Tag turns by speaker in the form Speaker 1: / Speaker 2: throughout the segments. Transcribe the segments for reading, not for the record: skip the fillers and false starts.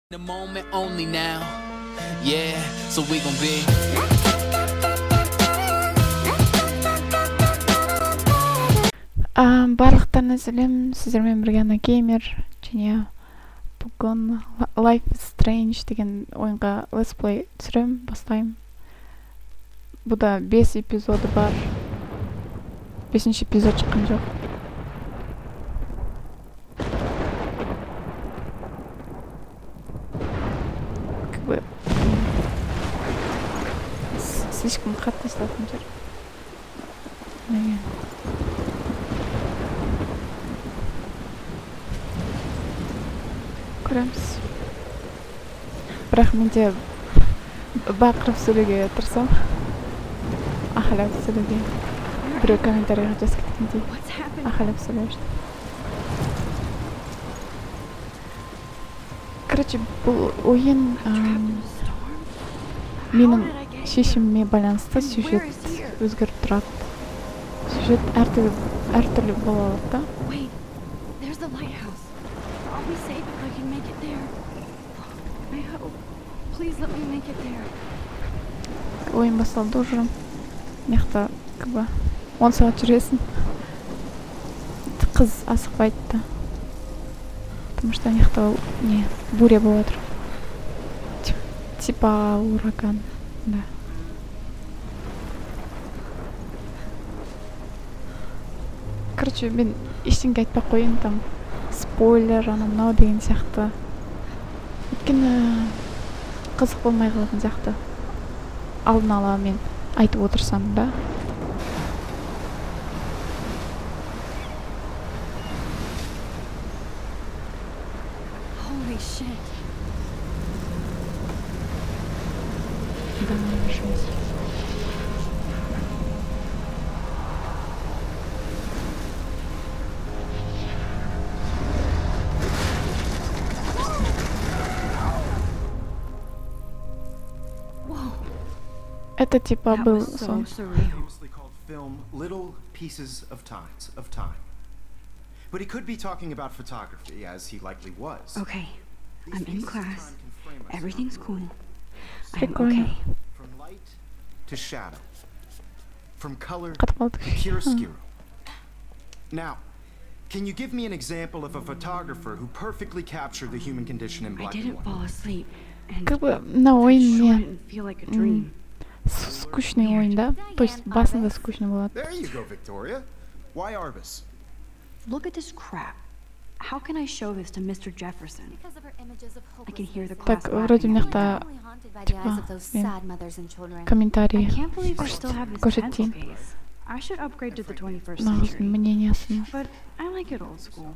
Speaker 1: The moment only now. Yeah, so we gon' be.
Speaker 2: Барлықтарына сәлем, сіздермен бірге геймер және бүгін Life is Strange деген ойынға Летсплей түсірем, бастаймын. Бұда 5 эпизоды бар. 5-ші эпизод шыққан жоқ. Слишком қатты статым жүр. Көреміз. Бірақ менде бақырып сөйлеуге тырысам. Ақылап сөйлеуге. Біреу комментарийға жазып кеткендей. Ақылап сөйлеуші. Короче, бұл ойын менің шешіміме байланысты сюжет өзгеріп тұрады. Сюжет әртүрлі бола алады да. Ойын басталды уже. Меқта 10 сағат жүресің. Қыз асықпайды да. Потому что меқта буря болады. Типа ураган. Да. Короче, мен ештеңе айтпай қояйын, там спойлер, анау деген сияқты. Өйткені қызық болмай қалатын сияқты. Алдын ала мен айтып отырсам да.
Speaker 3: Holy shit.
Speaker 2: Да, жесть. Это типа был сон.
Speaker 4: Famously called film Little Pieces of Time. But he could be talking about photography, as he likely was.
Speaker 3: Okay, I'm in class. Everything's cool. I'm
Speaker 2: Прикольно.
Speaker 3: okay.
Speaker 4: From light to shadow. From color
Speaker 2: Қатып
Speaker 4: to chiaroscuro. Now, can you give me an example of a photographer who perfectly captured the human condition in
Speaker 3: I
Speaker 4: black and
Speaker 3: didn't
Speaker 4: white?
Speaker 3: fall asleep, and
Speaker 2: Как бы на
Speaker 3: sure
Speaker 2: ойын
Speaker 3: didn't feel like a dream.
Speaker 2: скучный ойын, да? То есть басында скучно болады.
Speaker 4: There you go, Victoria. Why Arbus?
Speaker 3: Look at this crap. How can I show this to Mr. Jefferson? I can hear the class
Speaker 2: Так, вроде
Speaker 3: laughing.
Speaker 2: меқта комментарии
Speaker 3: I can't believe I still have this pencil
Speaker 2: көрсетейін.
Speaker 3: case. I should upgrade to the 21st
Speaker 2: Нағыз
Speaker 3: century.
Speaker 2: мнениясын.
Speaker 3: But I like it old school.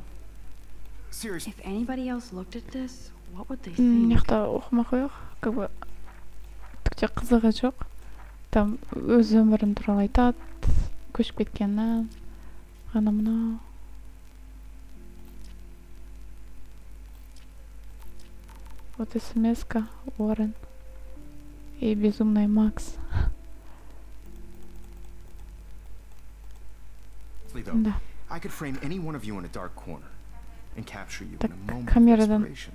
Speaker 4: Seriously.
Speaker 3: If anybody else looked at this, what would they think?
Speaker 2: Меқта оқыма қойық. Как бы түкте қызығы жоқ. Там өз өмірін туралы айтады. Көшіп кеткені. Ғана мынау. Вот смс-ка Уоррен и безумный Макс.
Speaker 4: Though,
Speaker 2: Да.
Speaker 4: I could frame any one of you in a dark corner and capture you
Speaker 2: Так,
Speaker 4: in a moment of
Speaker 2: камерадан
Speaker 4: desperation.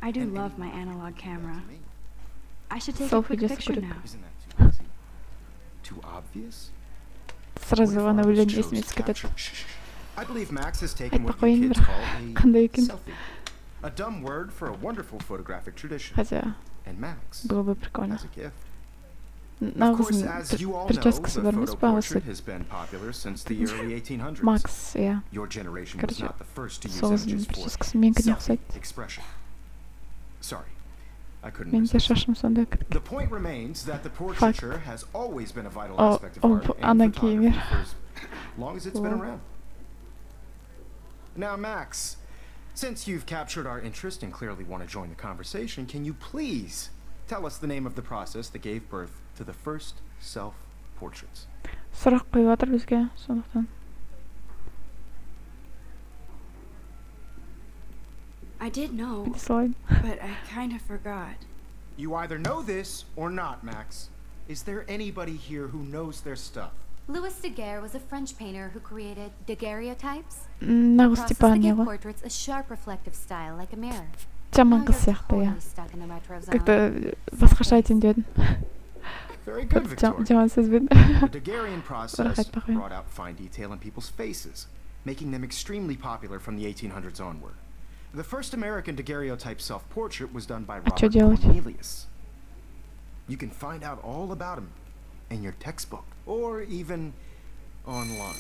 Speaker 3: I do love my analog camera. I should take a
Speaker 2: Селфи
Speaker 3: quick
Speaker 2: жасап
Speaker 3: picture
Speaker 2: көреді.
Speaker 3: now.
Speaker 4: Isn't that too easy? Too obvious?
Speaker 2: Сразу ана
Speaker 4: What if
Speaker 2: өлең
Speaker 4: Arbus
Speaker 2: есіме
Speaker 4: chose
Speaker 2: түсіп кетеді.
Speaker 4: capture- Shh, shh, shh. I believe Max has taken
Speaker 2: Айтпай
Speaker 4: what you
Speaker 2: қояйын,
Speaker 4: kids
Speaker 2: бірақ
Speaker 4: call
Speaker 2: қандай
Speaker 4: a
Speaker 2: екен?
Speaker 4: selfie. A dumb word for a wonderful photographic tradition.
Speaker 2: Хотя
Speaker 4: And Max
Speaker 2: было бы прикольно.
Speaker 4: has a gift. Of
Speaker 2: Нағыз
Speaker 4: course, as you all know,
Speaker 2: прическасы
Speaker 4: the
Speaker 2: бар емес
Speaker 4: photo
Speaker 2: па
Speaker 4: portrait
Speaker 2: осы
Speaker 4: has been popular since the early 1800s.
Speaker 2: Макс, иә.
Speaker 4: Your generation was
Speaker 2: Короче,
Speaker 4: not the first to use
Speaker 2: сол
Speaker 4: images for
Speaker 2: прическасы менікіне ұқсайды.
Speaker 4: self-expression. Sorry, I couldn't
Speaker 2: Менде
Speaker 4: resist.
Speaker 2: шашым сондай кеткен.
Speaker 4: The point remains that the portraiture has always been a vital
Speaker 2: Oh,
Speaker 4: aspect of
Speaker 2: oh,
Speaker 4: art
Speaker 2: Anna
Speaker 4: and photography
Speaker 2: Gamer.
Speaker 4: for as long as it's been
Speaker 2: Cool.
Speaker 4: around. Now, Max, since you've captured our interest and clearly want to join the conversation, can you please tell us the name of the process that gave birth to the first self-portraits?
Speaker 2: Сұрақ қойып жатыр бізге, сондықтан.
Speaker 3: I did know,
Speaker 2: Bitte slide.
Speaker 3: but I kind of forgot.
Speaker 4: You either know this or not, Max. Is there anybody here who knows their stuff?
Speaker 5: Louis Daguerre was a French painter who created daguerreotypes.
Speaker 2: Нағыз
Speaker 5: Process
Speaker 2: типа
Speaker 5: that gave
Speaker 2: не ғой?
Speaker 5: portraits a sharp reflective style like a mirror.
Speaker 2: жаман
Speaker 5: Now
Speaker 2: қыз
Speaker 5: you're
Speaker 2: сияқты, иә.
Speaker 5: totally stuck in the retro zone.
Speaker 2: Как-то басқаша айтайын дедім.
Speaker 4: Very good, Victoria.
Speaker 2: Жаман сөзбен.
Speaker 4: The Daguerrean process
Speaker 2: айтпай қояйын.
Speaker 4: brought out fine detail in people's faces, making them extremely popular from the 1800s onward. The first American daguerreotype self-portrait was done by
Speaker 2: чё
Speaker 4: Robert
Speaker 2: делать?
Speaker 4: Cornelius. You can find out all about him in your textbook or even online.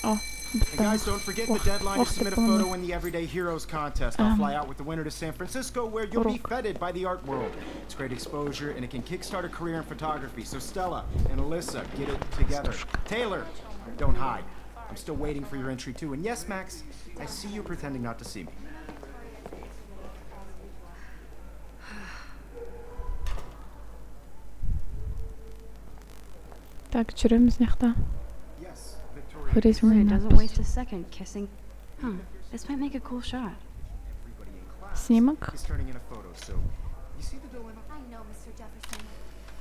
Speaker 2: О,
Speaker 4: And guys, don't forget the deadline to
Speaker 2: wacht
Speaker 4: submit a
Speaker 2: even.
Speaker 4: photo in the Everyday Heroes contest. I'll fly out with the winner to San Francisco, where you'll be feted by the art world. It's great exposure, and it can kickstart a career in photography. So Stella and Alyssa, get it together. Taylor, don't hide. I'm still waiting for your entry too. And yes, Max, I see you pretending not to see me.
Speaker 2: Так, жүреміз мына жақта.
Speaker 4: Yes, Victoria.
Speaker 3: Victoria
Speaker 2: Көресің
Speaker 3: doesn't waste a second kissing. This might make a cool shot.
Speaker 4: Everybody in class
Speaker 2: Снимок.
Speaker 4: is turning in a photo, so you see the dilemma?
Speaker 5: I know, Mr. Jefferson.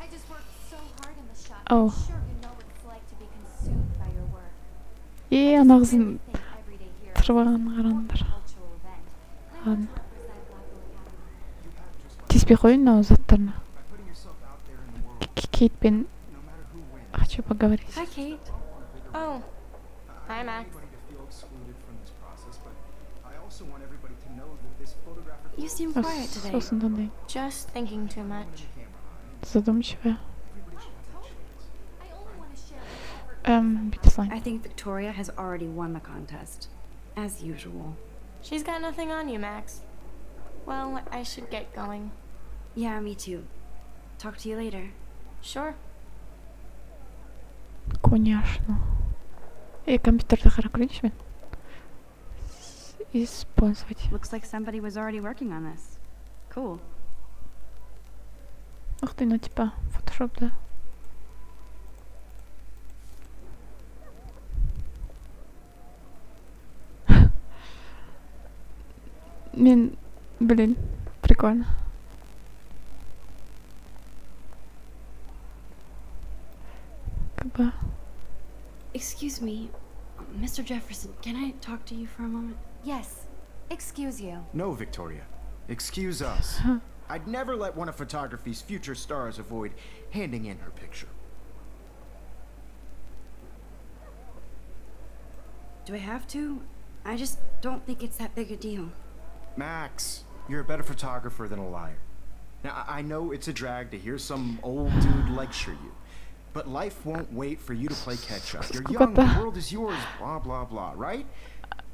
Speaker 5: I just worked so hard in the shop.
Speaker 2: Oh.
Speaker 5: I'm sure you know what it's like to be consumed by your work.
Speaker 2: И
Speaker 5: I
Speaker 2: ана
Speaker 5: just
Speaker 2: қызын
Speaker 5: really think Everyday Heroes
Speaker 2: тырбаған
Speaker 5: is an
Speaker 2: қараңдар.
Speaker 5: important cultural event. And I
Speaker 2: Ладно.
Speaker 5: want to represent Blackwell Academy.
Speaker 2: Тиіспей қойын мынау заттарына.
Speaker 4: By putting yourself out there in the world,
Speaker 2: Кейтпен
Speaker 4: no matter who wins,
Speaker 2: хочу поговорить.
Speaker 6: Hi, Kate. Oh, hi, Max.
Speaker 4: everybody to feel excluded from this process, but I also want everybody to know that this photographic
Speaker 6: You seem
Speaker 2: Ос-
Speaker 6: quiet today.
Speaker 2: Сосын таңдайын.
Speaker 6: Just thinking too much.
Speaker 2: Задумчивая.
Speaker 5: I only want to share
Speaker 2: Бүйте салайын.
Speaker 3: I think Victoria has already won the contest, as usual.
Speaker 6: She's got nothing on you, Max. Well, I should get going.
Speaker 3: Yeah, me too. Talk to you later.
Speaker 6: Sure.
Speaker 2: Конечно. Компьютерді қарап көрейінші мен. Использовать.
Speaker 3: Looks like somebody was already working on this. Cool.
Speaker 2: Ух ты, ну типа Photoshop, да. Мен, блин, прикольно. Как бы...
Speaker 3: Excuse me, Mr. Jefferson, can I talk to you for a moment?
Speaker 5: Yes. Excuse you.
Speaker 4: No, Victoria. Excuse us. I'd never let one of photography's future stars avoid handing in her picture.
Speaker 3: Do I have to? I just don't think it's that big a deal.
Speaker 4: Max, you're a better photographer than a liar. Now, I know it's a drag to hear some old dude lecture you, but life won't wait for you to play catch up. You're young, the world is yours, blah, blah, blah, right?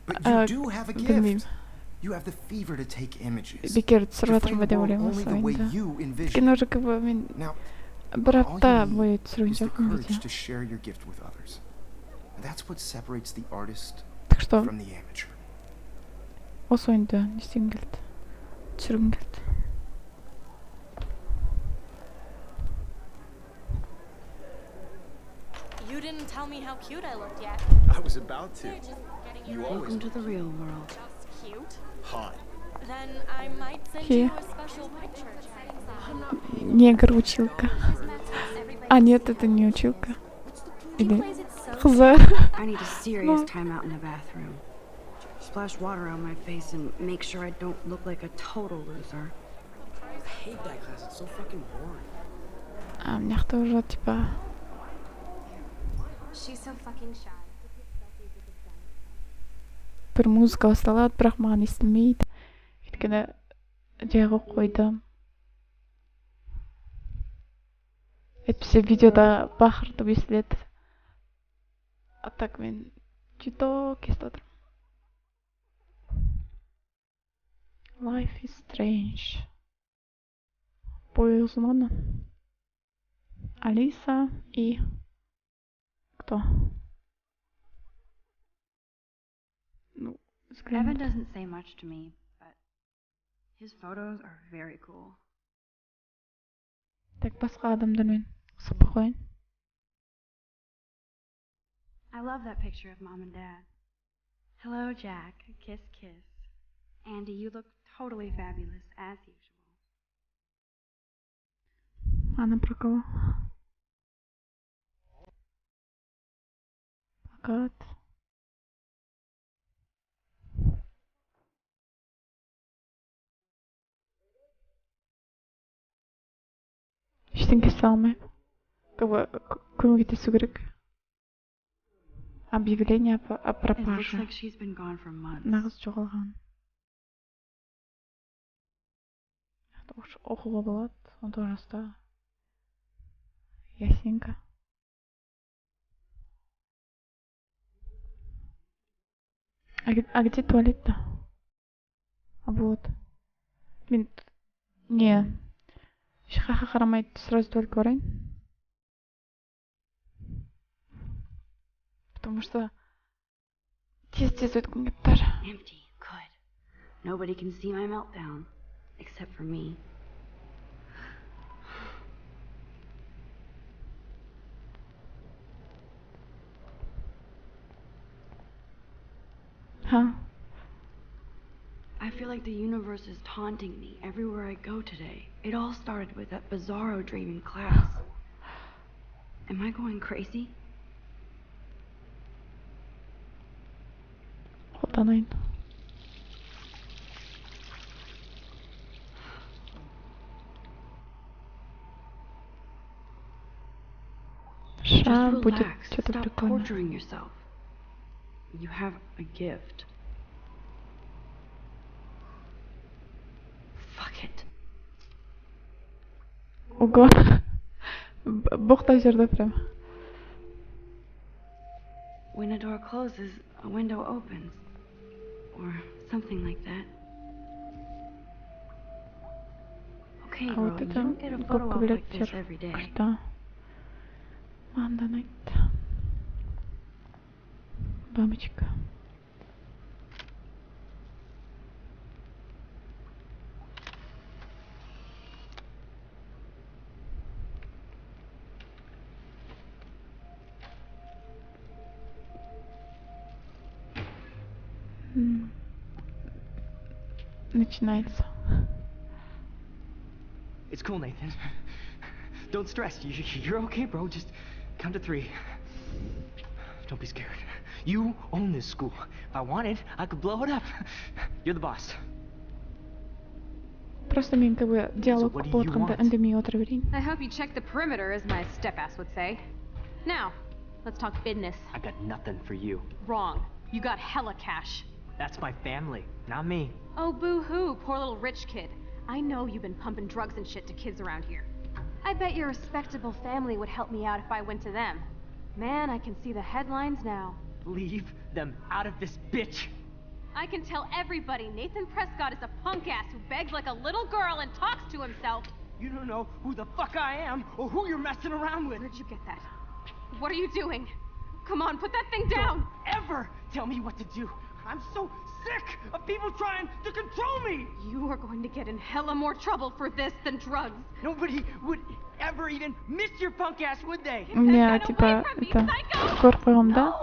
Speaker 4: But you do have a gift. You have the fever to take images.
Speaker 2: Бекер
Speaker 4: To
Speaker 2: түсіріп
Speaker 4: frame
Speaker 2: жатырмын ба
Speaker 4: the
Speaker 2: деп
Speaker 4: world
Speaker 2: ойлаймын
Speaker 4: only
Speaker 2: осы
Speaker 4: the way
Speaker 2: ойында.
Speaker 4: you envision.
Speaker 2: Өйткені уже как бы мен
Speaker 4: Now,
Speaker 2: бір
Speaker 4: all
Speaker 2: апта
Speaker 4: you
Speaker 2: бойы
Speaker 4: need
Speaker 2: түсірген
Speaker 4: is the
Speaker 2: жоқпын
Speaker 4: courage
Speaker 2: видео.
Speaker 4: to share your gift with others. And that's what separates the artist
Speaker 2: Так что
Speaker 4: from the amateur.
Speaker 2: осы ойынды не істегім келді? Түсіргім келді.
Speaker 6: You didn't tell me how cute I looked yet.
Speaker 4: I was about to.
Speaker 6: You're just getting
Speaker 4: You
Speaker 6: it
Speaker 4: always
Speaker 3: Welcome to the real world.
Speaker 6: just cute.
Speaker 4: hot.
Speaker 6: Then I might send
Speaker 2: Here.
Speaker 6: you a special picture.
Speaker 2: Негр-училка. А нет, это не училка. Или
Speaker 5: Plays it so
Speaker 2: қызы.
Speaker 3: I need a serious timeout in the bathroom. Splash water on my face and make sure I don't look like a total loser.
Speaker 7: I hate that class. It's so fucking boring.
Speaker 2: А мына жақта уже типа
Speaker 5: She's so fucking shy.
Speaker 2: бір музыка басталады, бірақ маған естілмейді. Өйткені жай қойып қойдым. Әйтпесе видеода бақыртып естіледі. А так мен чуток естіп отырмын. Life is strange. Бой ұзын ғана. Алиса и... Кто? Ну,
Speaker 3: Evan
Speaker 2: взгляни.
Speaker 3: doesn't say much to me, but his photos are very cool.
Speaker 2: Так басқа адамдармен қысып қойын.
Speaker 3: I love that picture of Mom and Dad. Hello, Jack. Kiss, kiss. Andy, you look totally fabulous, as usual.
Speaker 2: Она про кого? Плакат. ештеңке істей алмаймын. Көмектесу керек. Объявление о
Speaker 3: It looks
Speaker 2: пропаже.
Speaker 3: like she's been gone for months.
Speaker 2: Нағыз жоғалған. Оқуға болады. 19 жаста. Ясенька. А где туалет-то? А вот. Мен... Не. Ешқаққа қарамай сразу туалетке барайын. Потому что тез-тез өткім келіп тұр.
Speaker 3: Empty. Good. Nobody can see my meltdown. Except for me.
Speaker 2: Ха.
Speaker 3: I feel like the universe is taunting me everywhere I go today. It all started with that bizarro dream in class. Am I going crazy?
Speaker 2: Қолданайын. Ша,
Speaker 3: Just
Speaker 2: будет
Speaker 3: relax.
Speaker 2: что-то
Speaker 3: Stop
Speaker 2: прикольное.
Speaker 3: torturing yourself. You have a gift. Fuck it.
Speaker 2: Ого. Боқтай жерде прям.
Speaker 3: When a door closes, a window opens. Or something like that. Okay,
Speaker 2: А
Speaker 3: bro,
Speaker 2: вот
Speaker 3: you
Speaker 2: это
Speaker 3: don't get a photo op
Speaker 2: көбірек
Speaker 3: like this every day.
Speaker 2: Күшті. Маған да ұнайды. Бабочка. Начинается.
Speaker 7: It's cool, Nathan. Don't stress. You're okay, bro. Just count to 3. Don't be scared. You own this school. If I wanted, I could blow it up. You're the boss.
Speaker 2: Просто мен как бы диалог
Speaker 7: what do
Speaker 2: болып
Speaker 7: you
Speaker 2: жатқанда
Speaker 7: want?
Speaker 2: үндемей отыра берейін.
Speaker 8: I hope you check the perimeter, as my step-ass would say. Now, let's talk business.
Speaker 7: I got nothing for you.
Speaker 8: Wrong. You got hella cash.
Speaker 7: That's my family, not me.
Speaker 8: Oh, boo-hoo, poor little rich kid. I know you've been pumping drugs and shit to kids around here. I bet your respectable family would help me out if I went to them. Man, I can see the headlines now.
Speaker 7: Leave them out of this, bitch.
Speaker 8: I can tell everybody Nathan Prescott is a punk-ass who begs like a little girl and talks to himself.
Speaker 7: You don't know who the fuck I am or who you're messing around with.
Speaker 8: Where'd you get that? What are you doing? Come on, put that thing down!
Speaker 7: Don't ever tell me what to do. I'm so sick of people trying to control me.
Speaker 8: You are going to get in hella more trouble for this than drugs.
Speaker 7: Nobody would ever even miss your punk ass, would they?
Speaker 2: У меня
Speaker 8: Get
Speaker 2: типа
Speaker 8: away from me,
Speaker 2: это
Speaker 8: psycho!
Speaker 2: скоро қойғанда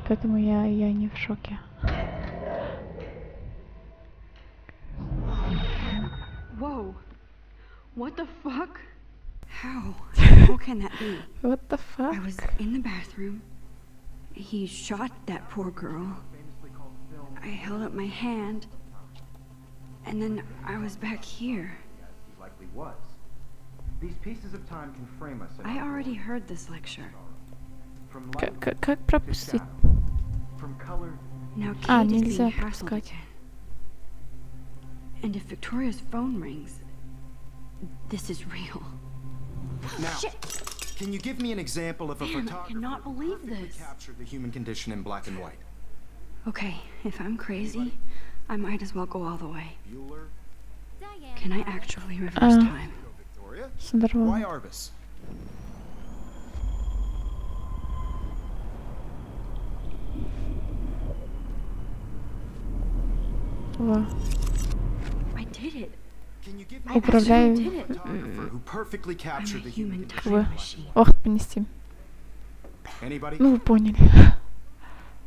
Speaker 2: поэтому я не в шоке.
Speaker 3: Whoa. What the fuck? How? How can that be?
Speaker 2: What the fuck?
Speaker 3: I was in the bathroom. He shot that poor girl. I held up my hand. And then I was back here.
Speaker 4: He likely was. These pieces of time can frame us.
Speaker 3: I already heard this lecture.
Speaker 4: From light
Speaker 2: Как
Speaker 4: to
Speaker 2: пропустить?
Speaker 4: shadow. From color.
Speaker 3: Now
Speaker 2: А,
Speaker 3: Kate is
Speaker 2: нельзя
Speaker 3: being hassled
Speaker 2: пропускать.
Speaker 3: again. And if Victoria's phone rings, this is real.
Speaker 4: Now, can you give me an example of a
Speaker 3: Man, I
Speaker 4: photographer
Speaker 3: cannot
Speaker 4: who
Speaker 3: believe
Speaker 4: perfectly
Speaker 3: this.
Speaker 4: captured the human condition in black and white?
Speaker 3: Okay, if I'm crazy, I might as well go all the way.
Speaker 4: Bueller?
Speaker 5: Diane.
Speaker 3: Can I actually reverse time?
Speaker 4: Victoria? Why
Speaker 2: Здорово.
Speaker 4: Arbus?
Speaker 2: Во.
Speaker 3: I did it.
Speaker 4: Can you give me
Speaker 2: Управляю
Speaker 3: did it.
Speaker 4: photographer who perfectly
Speaker 3: I'm a
Speaker 4: captured the human
Speaker 3: human
Speaker 4: condition?
Speaker 2: в
Speaker 3: time machine.
Speaker 2: Охт понести.
Speaker 4: Anybody?
Speaker 2: Ну вы поняли.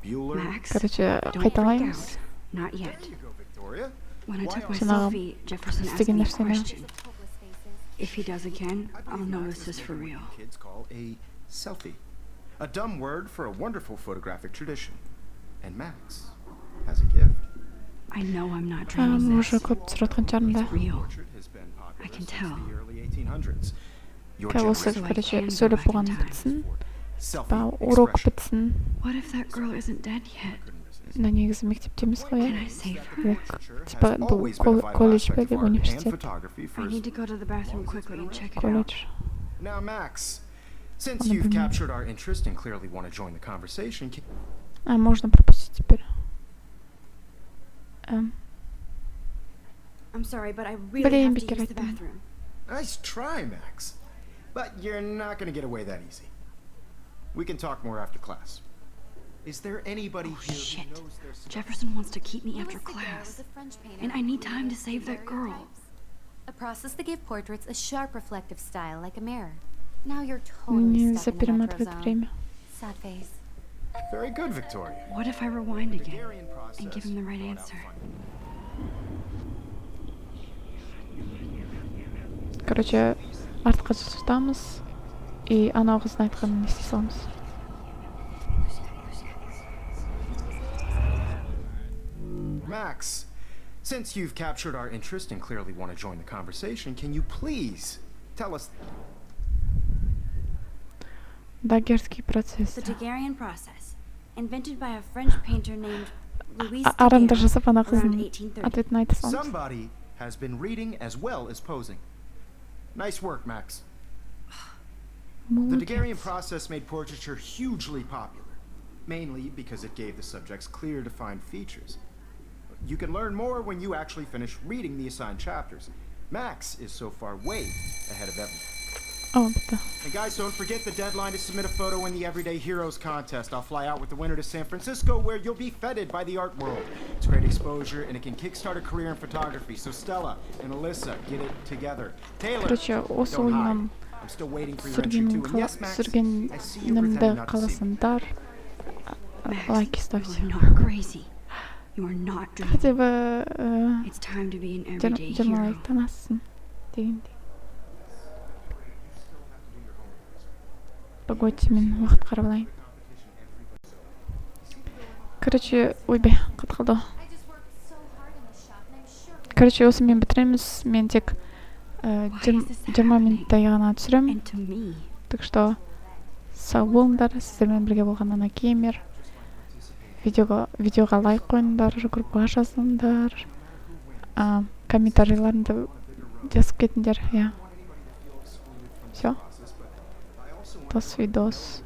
Speaker 4: Bueller?
Speaker 3: Max,
Speaker 2: Короче,
Speaker 3: don't freak
Speaker 2: қайталаймыз.
Speaker 3: out. Not yet.
Speaker 4: There you go, Victoria.
Speaker 3: When I took my
Speaker 2: Жаңағы
Speaker 3: selfie, Jefferson asked
Speaker 2: істеген
Speaker 3: me a
Speaker 2: нәрсені.
Speaker 3: question. If he does again, I'll know this is for real.
Speaker 4: Kids call a selfie. A dumb word for a wonderful photographic tradition. And Max has a gift.
Speaker 3: I know I'm not dreaming
Speaker 2: Уже
Speaker 3: this.
Speaker 2: көп түсіріп отқан шығармын да.
Speaker 3: It's real.
Speaker 4: Portrait has been popular
Speaker 3: I can
Speaker 4: since
Speaker 3: tell.
Speaker 4: the early 1800s. Your
Speaker 2: Осы
Speaker 4: generation
Speaker 2: короче
Speaker 3: can go
Speaker 2: сөйлеп
Speaker 3: back in
Speaker 2: болған
Speaker 3: time.
Speaker 2: бітсін.
Speaker 4: Selfie
Speaker 2: Урок
Speaker 4: expression.
Speaker 2: бітсін.
Speaker 3: What if that girl isn't dead yet?
Speaker 2: На негізі мектепте емес қой,
Speaker 3: Can
Speaker 2: иә.
Speaker 3: I save her?
Speaker 2: Типа
Speaker 4: Has
Speaker 2: бұл
Speaker 4: always been a vital
Speaker 2: колледж
Speaker 4: aspect
Speaker 2: бе
Speaker 4: of
Speaker 2: деп
Speaker 4: art and
Speaker 2: университет.
Speaker 4: photography for
Speaker 3: I need to go to the bathroom quickly and check it out.
Speaker 2: Колледж.
Speaker 4: Now, Max, since
Speaker 2: Ладно,
Speaker 4: you've
Speaker 2: понимаю.
Speaker 4: captured our interest and clearly want to join the conversation,
Speaker 2: Можно пропустить теперь.
Speaker 3: I'm sorry, but I really
Speaker 2: Блин,
Speaker 3: have to use
Speaker 2: Бекер
Speaker 3: the
Speaker 2: айтам.
Speaker 3: bathroom.
Speaker 4: nice try, Max. But you're not going to get away that easy. We can talk more after class. Is there anybody
Speaker 3: Oh,
Speaker 4: here
Speaker 3: shit.
Speaker 4: who knows their
Speaker 3: Jefferson wants to keep me
Speaker 5: Who
Speaker 3: after
Speaker 5: was the girl
Speaker 3: class.
Speaker 5: with the French painter
Speaker 3: And I need
Speaker 5: who
Speaker 3: time to
Speaker 5: created
Speaker 3: save that girl.
Speaker 5: stereotypes? A process that gave portraits a sharp reflective style like a mirror. Now you're totally
Speaker 2: Нельзя
Speaker 5: stuck in the retro
Speaker 2: перематывать
Speaker 5: zone.
Speaker 2: время.
Speaker 5: Sad face.
Speaker 4: Very good, Victoria.
Speaker 3: What if I rewind again
Speaker 4: Hungarian process
Speaker 3: and give him the right
Speaker 4: brought out
Speaker 3: answer?
Speaker 2: Короче, артқа жазытамыз. И анау қыздың айтқанын ести саламыз.
Speaker 4: Max, since you've captured our interest and clearly want to join the conversation, can you please tell us
Speaker 2: Даггерский процесс.
Speaker 9: The Daguerrean process, invented by a French painter named Louis
Speaker 2: Арамда
Speaker 9: Daguerre
Speaker 2: жасап ана
Speaker 9: around
Speaker 2: қыздың
Speaker 9: 1830.
Speaker 2: ответін айта саламыз.
Speaker 4: somebody has been reading as well as posing? Nice work, Max. The Daguerrean
Speaker 2: Молодец.
Speaker 4: process made portraiture hugely popular, mainly because it gave the subjects clear, defined features. You can learn more when you actually finish reading the assigned chapters. Max is so far way ahead of everyone.
Speaker 2: О, бітті.
Speaker 4: And guys, don't forget the deadline to submit a photo in the Everyday Heroes contest. I'll fly out with the winner to San Francisco, where you'll be feted by the art world. It's great exposure, and it can kickstart a career in photography. So Stella and Alyssa, get it together. Taylor,
Speaker 2: Короче, осы
Speaker 4: don't hide.
Speaker 2: ойыннан
Speaker 4: I'm still waiting for your entry too. And yes, Max, I see you
Speaker 2: сүргенімді
Speaker 4: pretending not to see me.
Speaker 2: қаласаңдар,
Speaker 3: Max,
Speaker 2: лайк
Speaker 3: you
Speaker 2: ставьте.
Speaker 3: are not crazy. You are not dreaming.
Speaker 2: Хотя бы
Speaker 3: It's time to be an everyday
Speaker 2: 20
Speaker 3: hero.
Speaker 2: лайктан ассын дегендей. Погодьте, мен уақыт қарап алайын. Короче, ойбай, қат қалды.
Speaker 5: I just worked so hard in the shop and I'm sure
Speaker 2: Короче, осымен бітіреміз. Мен тек
Speaker 3: Why is this
Speaker 2: 20
Speaker 3: happening?
Speaker 2: минуттай ғана түсірем.
Speaker 3: And to me.
Speaker 2: Так что сау болыңдар. Сіздермен бірге болған ана геймер. Видеоға лайк қойыңдар, группаға жазыңдар. Комментарийларыңды жазып кетіңдер. Все. До свидос.